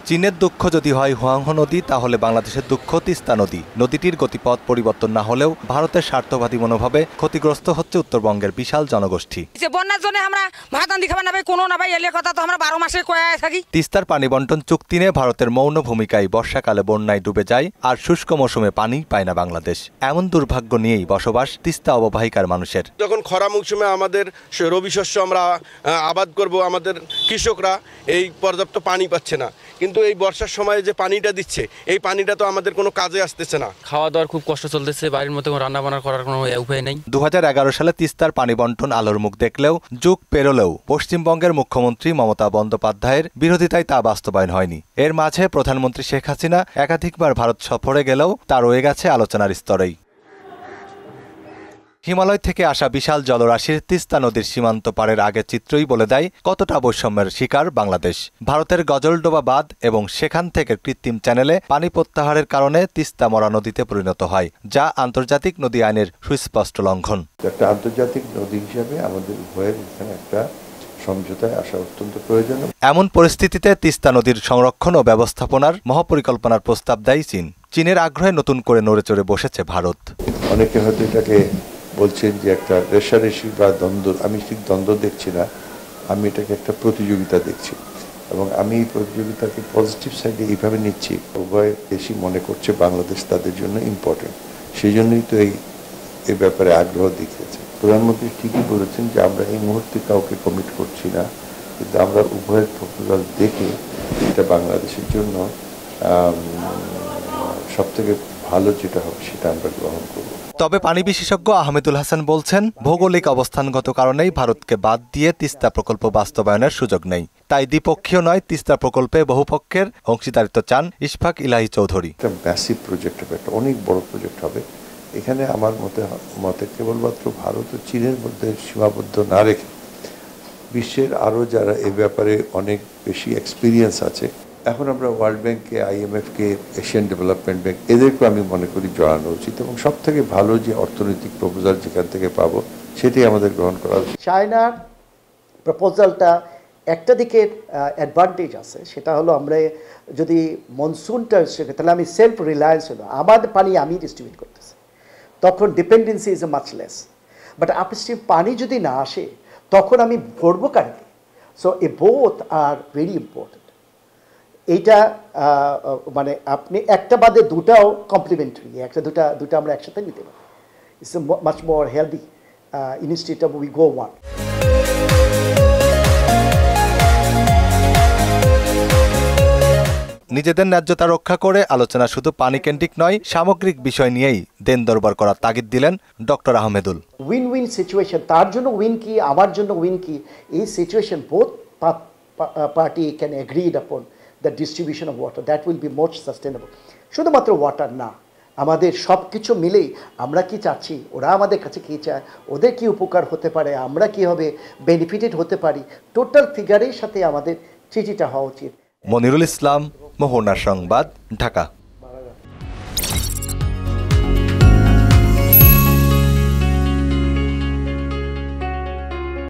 চীনের দুঃখ যদি হয় হুয়াংহো নদী, তাহলে বাংলাদেশের দুঃখ তিস্তা নদী। নদীটির গতিপথ পরিবর্তন না হলেও ভারতের স্বার্থবাদী মনোভাবে ক্ষতিগ্রস্ত হচ্ছে উত্তরবঙ্গের বিশাল জনগোষ্ঠী। বন্যার জন্য আমরা ভাত আন্দি খাবার না পাই, কোনো না পাই, এলে কথা তো আমরা 12 মাসে কয়ে থাকি। তিস্তার পানি বন্টন চুক্তি নিয়ে ভারতের মৌন ভূমিকায় বর্ষাকালে বন্যায় ডুবে যায় আর শুষ্ক মৌসুমে পানি পায় না বাংলাদেশ। এমন দুর্ভাগ্য নিয়েই বসবাস তিস্তা অববাহিকার মানুষের। যখন খরা মৌসুমে আমাদের রবি শস্য আমরা আবাদ করব, আমাদের কৃষকরা এই পর্যাপ্ত পানি পাচ্ছে না, কিন্তু এই বর্ষার সময় যে পানিটা দিচ্ছে এই পানিটা তো আমাদের কোনো কাজে আসতেছে না। খাওয়া দাওয়ার খুব কষ্ট চলতেছে, বাড়ির মধ্যে রান্না বান্না করার কোনো উপায় নেই। 2011 সালে তিস্তার পানি বন্টন আলোর মুখ দেখলেও যুগ পেরোলেও পশ্চিমবঙ্গের মুখ্যমন্ত্রী মমতা বন্দ্যোপাধ্যায়ের বিরোধিতায় তা বাস্তবায়ন হয়নি। এর মাঝে প্রধানমন্ত্রী শেখ হাসিনা একাধিকবার ভারত সফরে গেলেও তা রয়ে গেছে আলোচনার স্তরেই। হিমালয় থেকে আসা বিশাল জলরাশির তিস্তা নদীর সীমান্ত পারের আগের চিত্রই বলে দেয় কতটা বৈষম্যের শিকার বাংলাদেশ। ভারতের গজলডোবা বাঁধ এবং সেখান থেকে কৃত্রিম চ্যানেলে পানি প্রত্যাহারের কারণে তিস্তা মরা নদীতে পরিণত হয়, যা আন্তর্জাতিক নদী আইনের সুস্পষ্ট লঙ্ঘন। একটা আন্তর্জাতিক নদী হিসাবে আমাদের উভয়ের এখানে একটা সমঝোতায় আসা অত্যন্ত প্রয়োজন। এমন পরিস্থিতিতে তিস্তা নদীর সংরক্ষণ ও ব্যবস্থাপনার মহাপরিকল্পনার প্রস্তাব দেয় চীন। চীনের আগ্রহে নতুন করে নড়ে চড়ে বসেছে ভারত। অনেকে হয়তো এটাকে বলছেন যে একটা রেষারেষি বা দ্বন্দ্ব। আমি ঠিক দ্বন্দ্ব দেখছি না, আমি এটাকে একটা প্রতিযোগিতা দেখছি এবং আমি এই প্রতিযোগিতাকে পজিটিভ সাইডে এইভাবে নিচ্ছি। উভয় দেশই মনে করছে বাংলাদেশ তাদের জন্য ইম্পর্টেন্ট, সেই জন্যই তো এই ব্যাপারে আগ্রহ দেখিয়েছে। প্রধানমন্ত্রী ঠিকই বলেছেন যে আমরা এই মুহূর্তে কাউকে কমিট করছি না, কিন্তু আমরা উভয়ের প্রপোজাল দেখে এটা বাংলাদেশের জন্য সবথেকে ভালো যেটা হবে সেটা আমরা গ্রহণ করব। তবে পানি বিশেষজ্ঞ আহমেদুল হাসান বলছেন, ভৌগোলিক অবস্থানগত কারণেই ভারতকে বাদ দিয়ে তিস্তা প্রকল্প বাস্তবায়নের সুযোগ নেই। তাই দ্বিপক্ষীয় নয়, তিস্তা প্রকল্পে বহুপক্ষের অংশীদারিত্ব চান ইশফাক ইলাহি চৌধুরী। একটা ম্যাসিভ প্রজেক্ট হবে, একটা অনেক বড় প্রজেক্ট হবে। এখানে আমার মতে কেবলমাত্র ভারত ও চীনের মধ্যে সীমাবদ্ধ না রেখে বিশ্বের আরও যারা এ ব্যাপারে অনেক বেশি এক্সপিরিয়েন্স আছে, এখন আমরা ওয়ার্ল্ড ব্যাংককে, IMF-কে, এশিয়ান ডেভেলপমেন্ট ব্যাংক, এদেরকেও আমি মনে করি জড়ানো উচিত এবং সব থেকে ভালো যে অর্থনৈতিক প্রপোজাল যেখান থেকে পাবো সেটাই আমাদের গ্রহণ করা উচিত। চায়নার প্রপোজালটা একটা দিকে অ্যাডভান্টেজ আছে, সেটা হলো আমরা যদি মনসুনটা শেখে তাহলে আমি সেলফ রিলায়েন্স হলো, আমার পানি আমি ডিস্ট্রিবিউট করতেছি, তখন dependency is much less. But upstream পানি যদি না আসে তখন আমি ভরবো কারণে। So A both are very important. এইটা মানে আপনি একটা বাদে দুটাও কমপ্লিমেন্টারি, একটা দুটা আমরা একসাথে নিতে পারি। It's much more healthy institute of we go one. নিজেদের ন্যায্যতা রক্ষা করে আলোচনা শুধু পানি কেন্দ্রিক নয়, সামগ্রিক বিষয় নিয়েই দেন দরবার করার তাগিদ দিলেন doctor Ahmedul. Win win situation, তার জন্য উইন কি, আমার জন্য উইন কি, এই situation both party can agreed upon the distribution of water, that will be more sustainable. শুধুমাত্র ওয়াটার না, আমাদের সব কিছু মিলেই আমরা কি চাচ্ছি, ওরা আমাদের কাছে কী চায়, ওদের কি উপকার হতে পারে, আমরা কীভাবে বেনিফিটেড হতে পারি, টোটাল ফিগারের সাথে আমাদের চিঠিটা হওয়া উচিত। মনিরুল ইসলাম, মোহনা সংবাদ, ঢাকা।